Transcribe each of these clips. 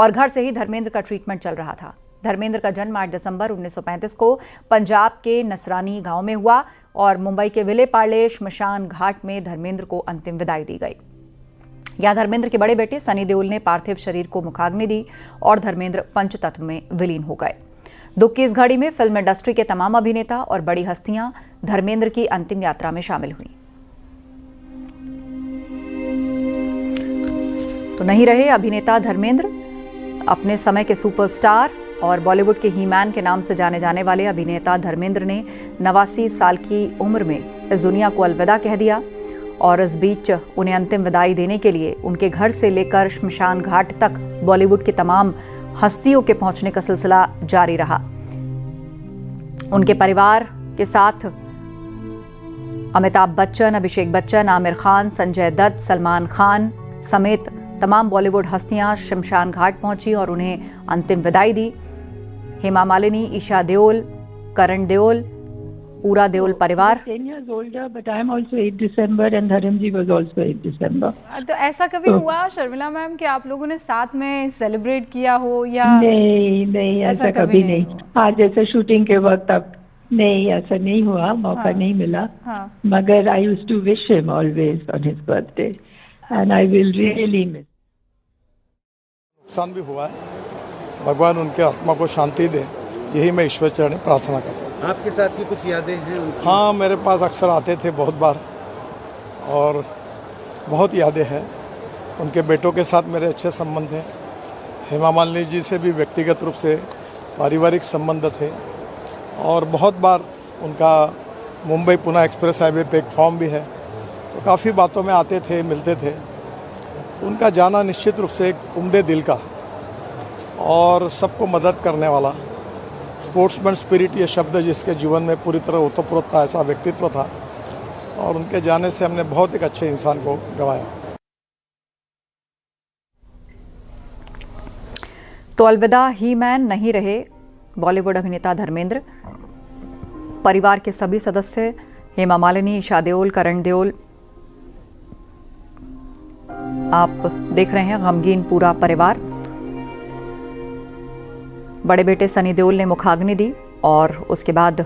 और घर से ही धर्मेंद्र का ट्रीटमेंट चल रहा था। धर्मेंद्र का जन्म 8 दिसंबर 1935 को पंजाब के नसरानी गांव में हुआ और मुंबई के विले पार्ले श्मशान घाट में धर्मेंद्र को अंतिम विदाई दी गई। यहां धर्मेंद्र के बड़े बेटे सनी देओल ने पार्थिव शरीर को मुखाग्नि दी और धर्मेंद्र पंचतत्व में विलीन हो गए। दुख की इस घड़ी में फिल्म इंडस्ट्री के तमाम अभिनेता और बड़ी हस्तियां धर्मेंद्र की अंतिम यात्रा में शामिल हुई। तो नहीं रहे अभिनेता धर्मेंद्र, अपने समय के सुपरस्टार और बॉलीवुड के ही-मैन के नाम से जाने जाने वाले अभिनेता धर्मेंद्र ने 89 साल की उम्र में इस दुनिया को अलविदा कह दिया और इस बीच उन्हें अंतिम विदाई देने के लिए उनके घर से लेकर श्मशान घाट तक बॉलीवुड की तमाम हस्तियों के पहुंचने का सिलसिला जारी रहा। उनके परिवार के साथ अमिताभ बच्चन, अभिषेक बच्चन, आमिर खान, संजय दत्त, सलमान खान समेत तमाम बॉलीवुड हस्तियां शमशान घाट पहुंची और उन्हें अंतिम विदाई दी। हेमा मालिनी, ईशा देओल, करण देओल, पूरा देओल परिवार। 10 years older, but I am also 8 December and Dharam ji was also 8 December. तो ऐसा कभी हुआ शर्मिला मैम कि आप लोगों ने साथ में सेलिब्रेट किया हो या? नहीं ऐसा कभी नहीं। हाँ, जैसे शूटिंग के वक्त अब नहीं, ऐसा नहीं हुआ, मौका नहीं मिला। मगर I used to wish him always on his birthday and I will really miss. नुकसान भी हुआ है, भगवान उनके आत्मा को शांति दे, यही मैं ईश्वर चरण प्रार्थना करता हूँ। आपके साथ की कुछ यादें हैं उनकी? हाँ, मेरे पास अक्सर आते थे बहुत बार और बहुत यादें हैं। उनके बेटों के साथ मेरे अच्छे संबंध हैं। हेमा मालिनी जी से भी व्यक्तिगत रूप से पारिवारिक संबंध थे और बहुत बार उनका मुंबई पुणे एक्सप्रेस हाईवे पे एक फॉर्म भी है, तो काफ़ी बातों में आते थे, मिलते थे। उनका जाना निश्चित रूप से एक उम्दे दिल का और सबको मदद करने वाला, स्पोर्ट्समैन स्पिरिट ये शब्द जिसके जीवन में पूरी तरह ओतप्रोत था, ऐसा व्यक्तित्व था और उनके जाने से हमने बहुत एक अच्छे इंसान को गंवाया। तो अलविदा ही मैन, नहीं रहे बॉलीवुड अभिनेता धर्मेंद्र। परिवार के सभी सदस्य हेमा मालिनी, ईशा देओल, करण देओल, आप देख रहे हैं गमगीन पूरा परिवार। बड़े बेटे सनी देओल ने मुखाग्नि दी और उसके बाद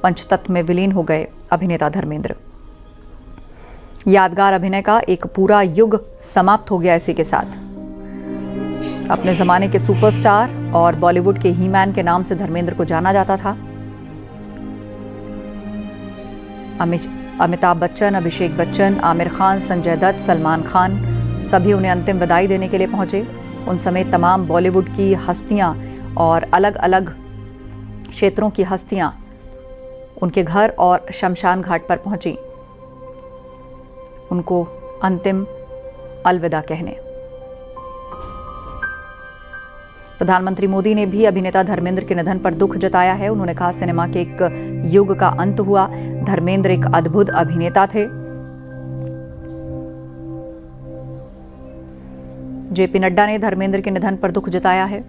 पंचतत्व में विलीन हो गए अभिनेता धर्मेंद्र। यादगार अभिनय का एक पूरा युग समाप्त हो गया इसी के साथ। अपने जमाने के सुपरस्टार और बॉलीवुड के ही-मैन के नाम से धर्मेंद्र को जाना जाता था। अमिताभ बच्चन, अभिषेक बच्चन, आमिर खान, संजय दत्त, सलमान खान सभी उन्हें अंतिम विदाई देने के लिए पहुंचे। उन समेत तमाम बॉलीवुड की हस्तियां और अलग अलग क्षेत्रों की हस्तियां उनके घर और शमशान घाट पर पहुंची उनको अंतिम अलविदा कहने। प्रधानमंत्री मोदी ने भी अभिनेता धर्मेंद्र के निधन पर दुख जताया है। उन्होंने कहा, सिनेमा के एक युग का अंत हुआ। धर्मेंद्र एक अद्भुत अभिनेता थे। जेपी नड्डा ने धर्मेंद्र के निधन पर दुख जताया है।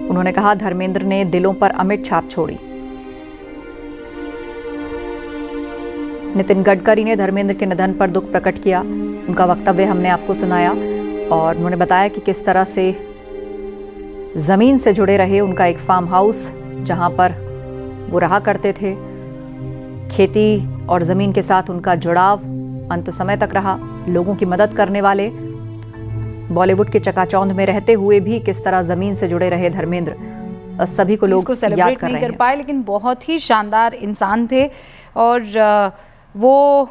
उन्होंने कहा, धर्मेंद्र ने दिलों पर अमिट छाप छोड़ी। नितिन गडकरी ने धर्मेंद्र के निधन पर दुख प्रकट किया। उनका वक्तव्य हमने आपको सुनाया और उन्होंने बताया कि किस तरह से जमीन से जुड़े रहे। उनका एक फार्म हाउस जहां पर वो रहा करते थे, खेती और जमीन के साथ उनका जुड़ाव अंत समय तक रहा। लोगों की मदद करने वाले, बॉलीवुड के चकाचौंध में रहते हुए भी किस तरह जमीन से जुड़े रहे धर्मेंद्र, सभी को लोग याद कर रहे हैं। पाए, लेकिन बहुत ही शानदार इंसान थे और वो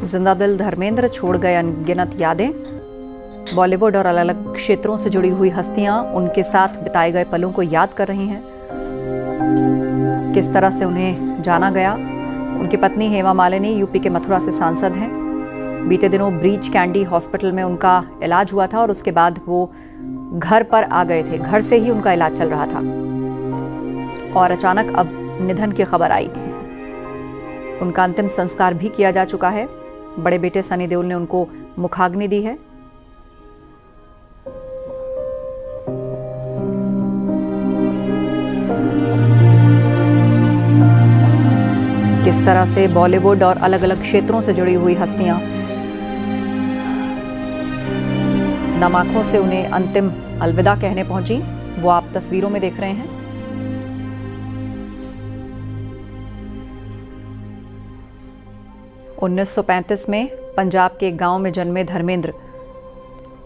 जिंदा दिल धर्मेंद्र छोड़ गए अनगिनत यादें। बॉलीवुड और अलग अलग क्षेत्रों से जुड़ी हुई हस्तियां उनके साथ बिताए गए पलों को याद कर रही हैं। किस तरह से उन्हें जाना गया। उनकी पत्नी हेमा मालिनी यूपी के मथुरा से सांसद हैं। बीते दिनों ब्रीच कैंडी हॉस्पिटल में उनका इलाज हुआ था और उसके बाद वो घर पर आ गए थे। घर से ही उनका इलाज चल रहा था। और अचानक अब निधन की खबर आई। उनका अंतिम संस्कार भी किया जा चुका है। बड़े बेटे सनी देओल ने उनको मुखाग्नि दी है। किस तरह से बॉलीवुड और अलग अलग क्षेत्रों से जुड़ी हुई हस्तियां नम आंखों से उन्हें अंतिम अलविदा कहने पहुंची, वो आप तस्वीरों में देख रहे हैं। उन्नीस 1935 में पंजाब के एक गांव में जन्मे धर्मेंद्र।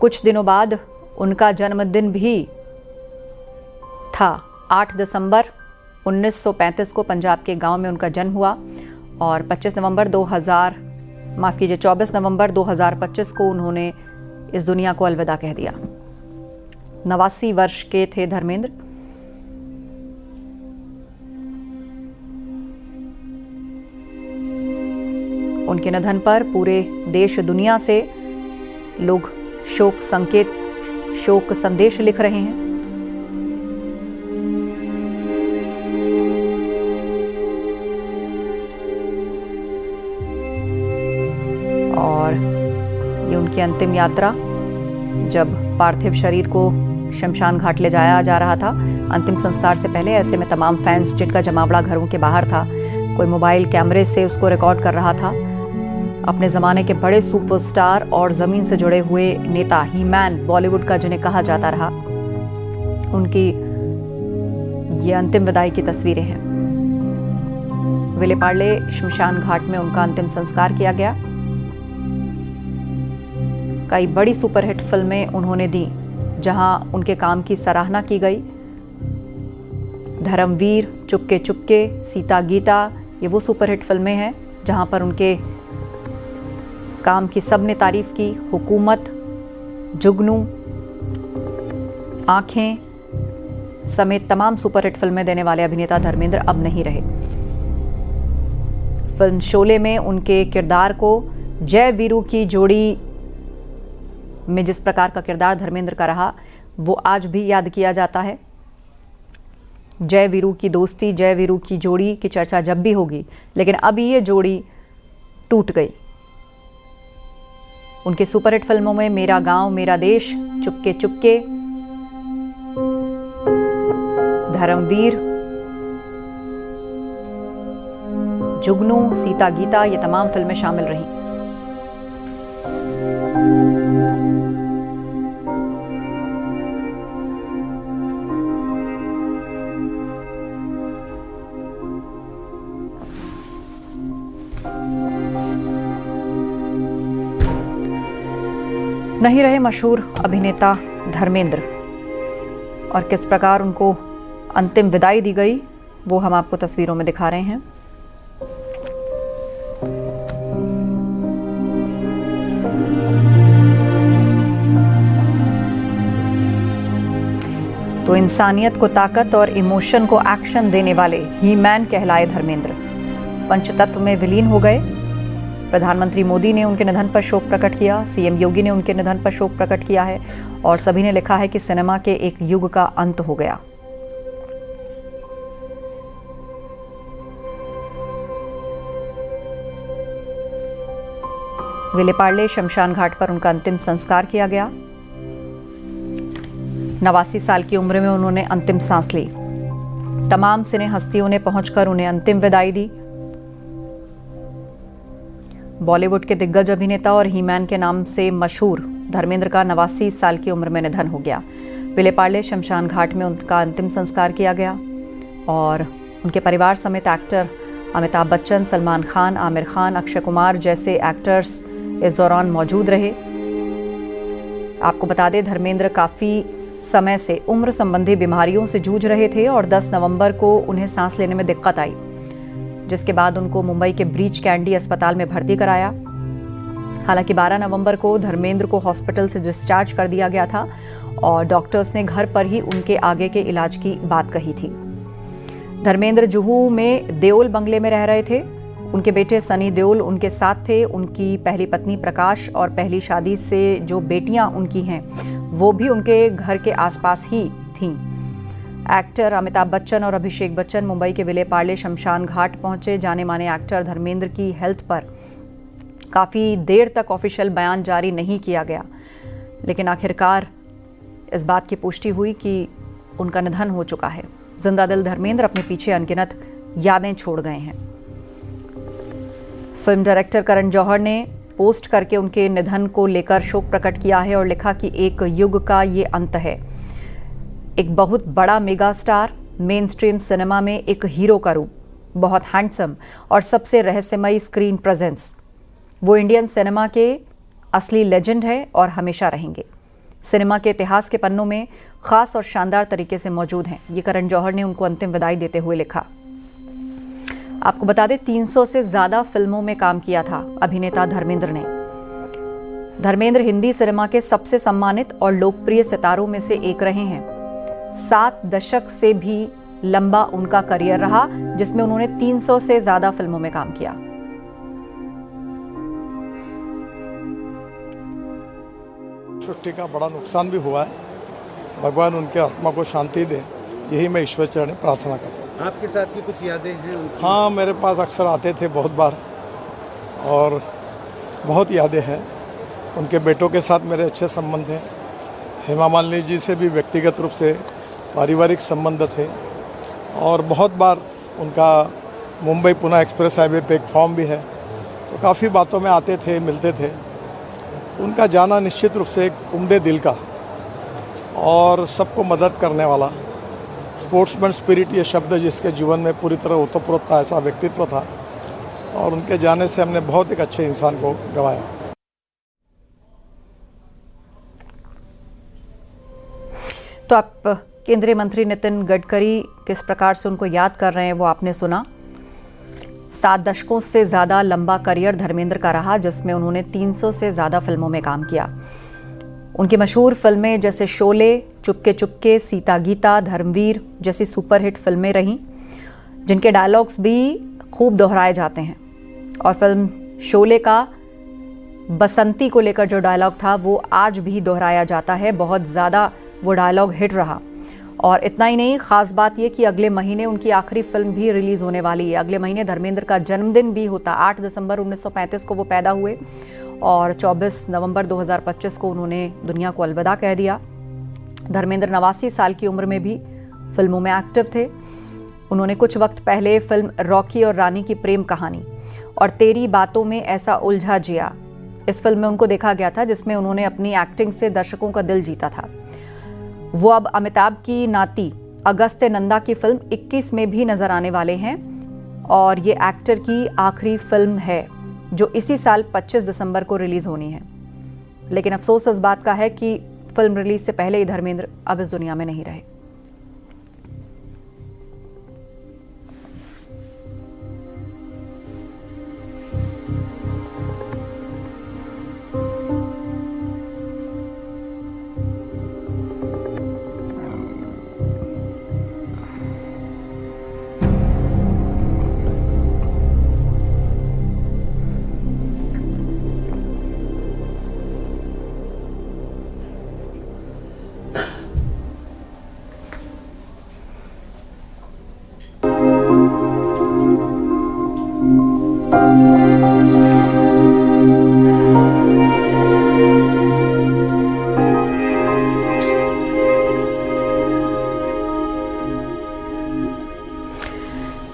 कुछ दिनों बाद उनका जन्मदिन भी था। 8 दिसंबर 1935 को पंजाब के गांव में उनका जन्म हुआ और 24 नवंबर 2025 को उन्होंने इस दुनिया को अलविदा कह दिया। 89 वर्ष के थे धर्मेंद्र। उनके निधन पर पूरे देश दुनिया से लोग शोक संदेश लिख रहे हैं। और ये उनकी अंतिम यात्रा, जब पार्थिव शरीर को शमशान घाट ले जाया जा रहा था अंतिम संस्कार से पहले, ऐसे में तमाम फैंस जिनका जमावड़ा घरों के बाहर था, कोई मोबाइल कैमरे से उसको रिकॉर्ड कर रहा था। अपने ज़माने के बड़े सुपरस्टार और ज़मीन से जुड़े हुए नेता, ही मैन बॉलीवुड का जिन्हें कहा जाता रहा, उनकी ये अंतिम विदाई की तस्वीरें हैं। विलेपार्ले शमशान घाट में उनका अंतिम संस्कार किया गया। कई बड़ी सुपरहिट फिल्में उन्होंने दी जहां उनके काम की सराहना की गई। धर्मवीर, चुपके चुपके, सीता गीता, ये वो सुपरहिट फिल्में हैं जहां पर उनके काम की सबने तारीफ की। हुकूमत, जुगनू, आंखें समेत तमाम सुपरहिट फिल्में देने वाले अभिनेता धर्मेंद्र अब नहीं रहे। फिल्म शोले में उनके किरदार को, जय वीरू की जोड़ी में जिस प्रकार का किरदार धर्मेंद्र का रहा, वो आज भी याद किया जाता है। जय वीरू की दोस्ती, जय वीरू की जोड़ी की चर्चा जब भी होगी, लेकिन अब ये जोड़ी टूट गई। उनके सुपरहिट फिल्मों में मेरा गांव मेरा देश, चुपके चुपके, धर्मवीर, जुगनू, सीता गीता, ये तमाम फिल्में शामिल रहीं। नहीं रहे मशहूर अभिनेता धर्मेंद्र, और किस प्रकार उनको अंतिम विदाई दी गई वो हम आपको तस्वीरों में दिखा रहे हैं। तो इंसानियत को ताकत और इमोशन को एक्शन देने वाले ही मैन कहलाए धर्मेंद्र। पंचतत्व में विलीन हो गए। प्रधानमंत्री मोदी ने उनके निधन पर शोक प्रकट किया, सीएम योगी ने उनके निधन पर शोक प्रकट किया है और सभी ने लिखा है कि सिनेमा के एक युग का अंत हो गया। विलेपार्ले शमशान घाट पर उनका अंतिम संस्कार किया गया। 89 साल की उम्र में उन्होंने अंतिम सांस ली। तमाम सिने हस्तियों ने पहुंचकर उन्हें अंतिम विदाई दी। बॉलीवुड के दिग्गज अभिनेता और हीमैन के नाम से मशहूर धर्मेंद्र का 89 साल की उम्र में निधन हो गया। विलेपार्ले शमशान घाट में उनका अंतिम संस्कार किया गया और उनके परिवार समेत एक्टर अमिताभ बच्चन, सलमान खान, आमिर खान, अक्षय कुमार जैसे एक्टर्स इस दौरान मौजूद रहे। आपको बता दें, धर्मेंद्र काफ़ी समय से उम्र संबंधी बीमारियों से जूझ रहे थे और 10 नवंबर को उन्हें सांस लेने में दिक्कत आई, जिसके बाद उनको मुंबई के ब्रीच कैंडी अस्पताल में भर्ती कराया। हालांकि 12 नवंबर को धर्मेंद्र को हॉस्पिटल से डिस्चार्ज कर दिया गया था और डॉक्टर्स ने घर पर ही उनके आगे के इलाज की बात कही थी। धर्मेंद्र जुहू में देओल बंगले में रह रहे थे। उनके बेटे सनी देओल उनके साथ थे। उनकी पहली पत्नी प्रकाश और पहली शादी से जो बेटियां उनकी हैं वो भी उनके घर के आसपास ही थीं। एक्टर अमिताभ बच्चन और अभिषेक बच्चन मुंबई के विले पार्ले शमशान घाट पहुंचे। जाने माने एक्टर धर्मेंद्र की हेल्थ पर काफ़ी देर तक ऑफिशियल बयान जारी नहीं किया गया, लेकिन आखिरकार इस बात की पुष्टि हुई कि उनका निधन हो चुका है। जिंदा दिल धर्मेंद्र अपने पीछे अनगिनत यादें छोड़ गए हैं। फिल्म डायरेक्टर करण जौहर ने पोस्ट करके उनके निधन को लेकर शोक प्रकट किया है और लिखा कि एक युग का ये अंत है। एक बहुत बड़ा mega star, main stream cinema में एक हीरो का रूप, बहुत हैंडसम और सबसे रहस्यमयी स्क्रीन प्रेजेंस। वो इंडियन सिनेमा के असली लेजेंड है और हमेशा रहेंगे। सिनेमा के इतिहास के पन्नों में खास और शानदार तरीके से मौजूद हैं। ये करण जौहर ने उनको अंतिम विदाई देते हुए लिखा। आपको बता दें 300 से ज्यादा फिल्मों में काम किया था अभिनेता धर्मेंद्र ने। धर्मेंद्र हिंदी सिनेमा के सबसे सम्मानित और लोकप्रिय सितारों में से एक रहे हैं। 7 दशक से भी लंबा उनका करियर रहा, जिसमें उन्होंने 300 से ज्यादा फिल्मों में काम किया। सृष्टि का बड़ा नुकसान भी हुआ है। भगवान उनके आत्मा को शांति दे, यही मैं ईश्वर चरण में प्रार्थना करता हूँ। आपके साथ की कुछ यादें हैं उनकी? हाँ, मेरे पास अक्सर आते थे बहुत बार और बहुत यादें हैं। उनके बेटों के साथ मेरे अच्छे संबंध हैं। हेमा मालिनी जी से भी व्यक्तिगत रूप से पारिवारिक संबंध थे और बहुत बार उनका मुंबई पुणे एक्सप्रेस हाईवे पे एक फॉर्म भी है, तो काफ़ी बातों में आते थे, मिलते थे। उनका जाना निश्चित रूप से एक उम्दे दिल का और सबको मदद करने वाला, स्पोर्ट्समैन स्पिरिट ये शब्द जिसके जीवन में पूरी तरह ओतप्रोत था, ऐसा व्यक्तित्व था और उनके जाने से हमने बहुत एक अच्छे इंसान को गंवाया। तो आप केंद्रीय मंत्री नितिन गडकरी किस प्रकार से उनको याद कर रहे हैं वो आपने सुना। 7 दशकों से ज़्यादा लंबा करियर धर्मेंद्र का रहा, जिसमें उन्होंने 300 से ज़्यादा फिल्मों में काम किया। उनकी मशहूर फिल्में जैसे शोले, चुपके चुपके, सीता गीता, धर्मवीर जैसी सुपरहिट फिल्में रहीं, जिनके डायलॉग्स भी खूब दोहराए जाते हैं। और फिल्म शोले का बसंती को लेकर जो डायलॉग था वो आज भी दोहराया जाता है। बहुत ज़्यादा वो डायलॉग हिट रहा। और इतना ही नहीं, खास बात ये कि अगले महीने उनकी आखिरी फिल्म भी रिलीज होने वाली है। अगले महीने धर्मेंद्र का जन्मदिन भी होता। 8 दिसंबर 1935 को वो पैदा हुए और 24 नवंबर 2025 को उन्होंने दुनिया को अलविदा कह दिया। धर्मेंद्र 89 साल की उम्र में भी फिल्मों में एक्टिव थे। उन्होंने कुछ वक्त पहले फिल्म रॉकी और रानी की प्रेम कहानी और तेरी बातों में ऐसा उलझा जिया, इस फिल्म में उनको देखा गया था, जिसमें उन्होंने अपनी एक्टिंग से दर्शकों का दिल जीता था। वो अब अमिताभ की नाती अगस्त्य नंदा की फिल्म 21 में भी नजर आने वाले हैं और ये एक्टर की आखिरी फिल्म है जो इसी साल 25 दिसंबर को रिलीज होनी है। लेकिन अफसोस इस बात का है कि फिल्म रिलीज से पहले ही धर्मेंद्र अब इस दुनिया में नहीं रहे।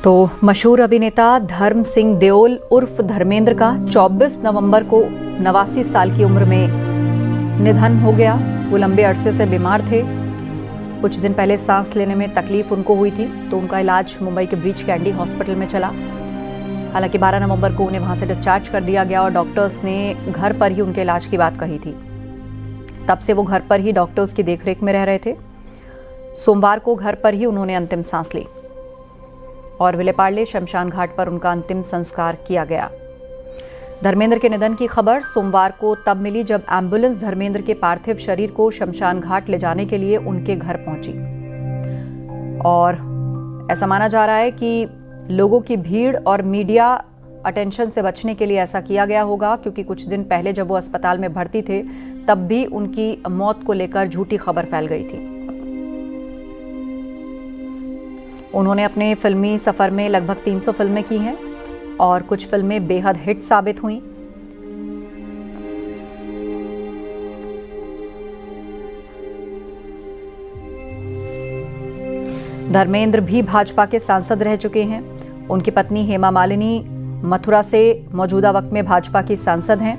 तो मशहूर अभिनेता धर्म सिंह देओल उर्फ धर्मेंद्र का 24 नवंबर को 89 साल की उम्र में निधन हो गया। वो लंबे अरसे से बीमार थे। कुछ दिन पहले सांस लेने में तकलीफ उनको हुई थी, तो उनका इलाज मुंबई के ब्रीच कैंडी हॉस्पिटल में चला। हालांकि 12 नवंबर को उन्हें वहां से डिस्चार्ज कर दिया गया और डॉक्टर्स ने घर पर ही उनके इलाज की बात कही थी। तब से वो घर पर ही डॉक्टर्स की देखरेख में रह रहे थे। सोमवार को घर पर ही उन्होंने अंतिम सांस ली और विलेपार्ले शमशान घाट पर उनका अंतिम संस्कार किया गया। धर्मेंद्र के निधन की खबर सोमवार को तब मिली जब एम्बुलेंस धर्मेंद्र के पार्थिव शरीर को शमशान घाट ले जाने के लिए उनके घर पहुंची। और ऐसा माना जा रहा है कि लोगों की भीड़ और मीडिया अटेंशन से बचने के लिए ऐसा किया गया होगा, क्योंकि कुछ दिन पहले जब वो अस्पताल में भर्ती थे तब भी उनकी मौत को लेकर झूठी खबर फैल गई थी। उन्होंने अपने फिल्मी सफ़र में लगभग 300 फिल्में की हैं और कुछ फिल्में बेहद हिट साबित हुईं। धर्मेंद्र भी भाजपा के सांसद रह चुके हैं। उनकी पत्नी हेमा मालिनी मथुरा से मौजूदा वक्त में भाजपा की सांसद हैं।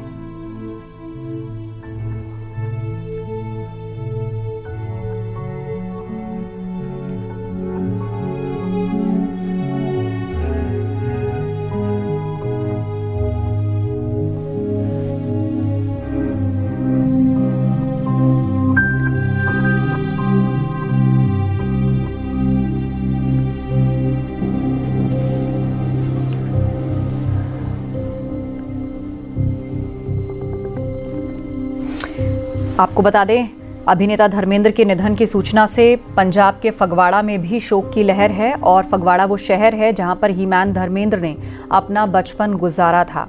आपको बता दें, अभिनेता धर्मेंद्र के निधन की सूचना से पंजाब के फगवाड़ा में भी शोक की लहर है और फगवाड़ा वो शहर है जहां पर हीमैन धर्मेंद्र ने अपना बचपन गुजारा था।